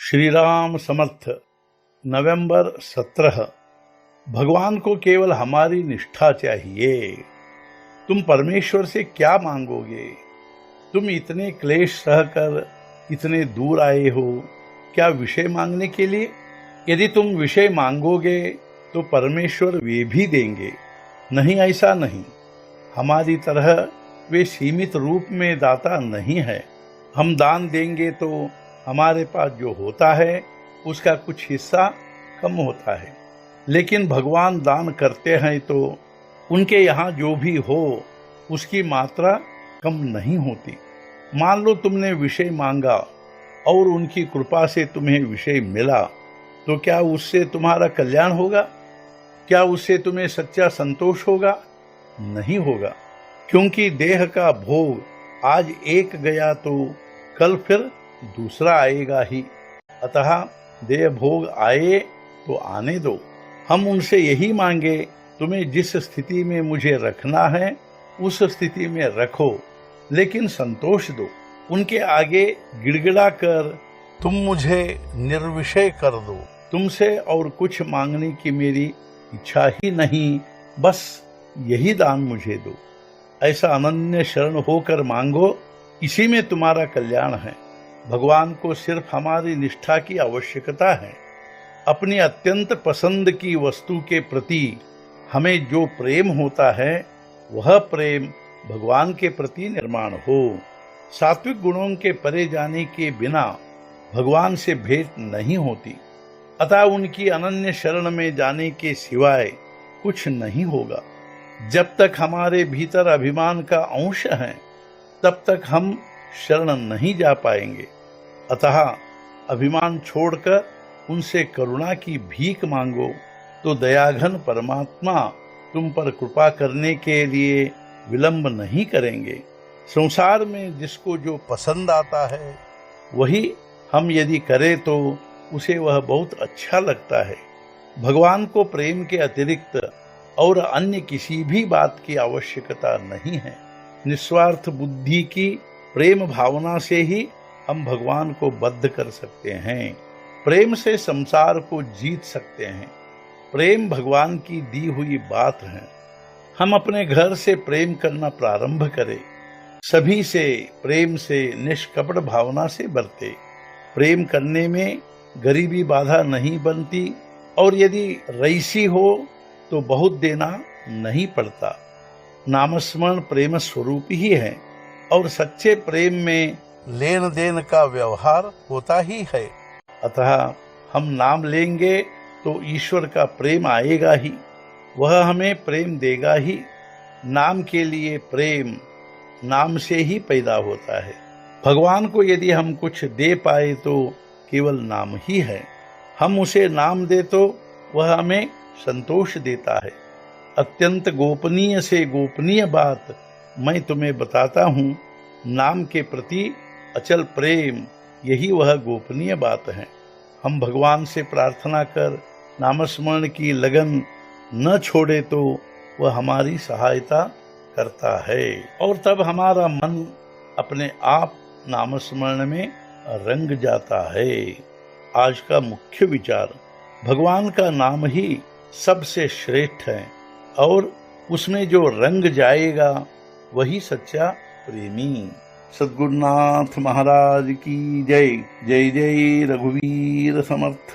श्री राम समर्थ। नवंबर 17। भगवान को केवल हमारी निष्ठा चाहिए। तुम परमेश्वर से क्या मांगोगे? तुम इतने क्लेश सहकर इतने दूर आए हो, क्या विषय मांगने के लिए? यदि तुम विषय मांगोगे तो परमेश्वर वे भी देंगे। नहीं, ऐसा नहीं। हमारी तरह वे सीमित रूप में दाता नहीं है। हम दान देंगे तो हमारे पास जो होता है उसका कुछ हिस्सा कम होता है, लेकिन भगवान दान करते हैं तो उनके यहाँ जो भी हो उसकी मात्रा कम नहीं होती। मान लो तुमने विषय मांगा और उनकी कृपा से तुम्हें विषय मिला, तो क्या उससे तुम्हारा कल्याण होगा? क्या उससे तुम्हें सच्चा संतोष होगा? नहीं होगा, क्योंकि देह का भोग आज एक गया तो कल फिर दूसरा आएगा ही। अतः देह भोग आए तो आने दो। हम उनसे यही मांगे, तुम्हें जिस स्थिति में मुझे रखना है उस स्थिति में रखो, लेकिन संतोष दो। उनके आगे गिड़गिड़ा कर तुम मुझे निर्विषय कर दो। तुमसे और कुछ मांगने की मेरी इच्छा ही नहीं, बस यही दान मुझे दो। ऐसा अनन्य शरण होकर मांगो, इसी में तुम्हारा कल्याण है। भगवान को सिर्फ हमारी निष्ठा की आवश्यकता है। अपनी अत्यंत पसंद की वस्तु के प्रति हमें जो प्रेम होता है वह प्रेम भगवान के प्रति निर्माण हो। सात्विक गुणों के परे जाने के बिना भगवान से भेंट नहीं होती। अतः उनकी अनन्य शरण में जाने के सिवाय कुछ नहीं होगा। जब तक हमारे भीतर अभिमान का अंश है तब तक हम शरण नहीं जा पाएंगे। अतः अभिमान छोड़कर उनसे करुणा की भीख मांगो, तो दयाघन परमात्मा तुम पर कृपा करने के लिए विलंब नहीं करेंगे। संसार में जिसको जो पसंद आता है वही हम यदि करें तो उसे वह बहुत अच्छा लगता है। भगवान को प्रेम के अतिरिक्त और अन्य किसी भी बात की आवश्यकता नहीं है। निस्वार्थ बुद्धि की प्रेम भावना से ही हम भगवान को बद्ध कर सकते हैं। प्रेम से संसार को जीत सकते हैं। प्रेम भगवान की दी हुई बात है। हम अपने घर से प्रेम करना प्रारंभ करें। सभी से प्रेम से निष्कपट भावना से बरते। प्रेम करने में गरीबी बाधा नहीं बनती, और यदि रईसी हो तो बहुत देना नहीं पड़ता। नामस्मरण प्रेम स्वरूप ही है, और सच्चे प्रेम में लेन देन का व्यवहार होता ही है। अतः हम नाम लेंगे तो ईश्वर का प्रेम आएगा ही, वह हमें प्रेम देगा ही। नाम के लिए प्रेम नाम से ही पैदा होता है। भगवान को यदि हम कुछ दे पाए तो केवल नाम ही है। हम उसे नाम दे तो वह हमें संतोष देता है। अत्यंत गोपनीय से गोपनीय बात मैं तुम्हें बताता हूँ। नाम के प्रति अचल प्रेम, यही वह गोपनीय बात है। हम भगवान से प्रार्थना कर नामस्मरण की लगन न छोड़े तो वह हमारी सहायता करता है, और तब हमारा मन अपने आप नामस्मरण में रंग जाता है। आज का मुख्य विचार, भगवान का नाम ही सबसे श्रेष्ठ है, और उसमें जो रंग जाएगा वही सच्चा प्रेमी। सद्गुरुनाथ महाराज की जय। जय जय रघुवीर समर्थ।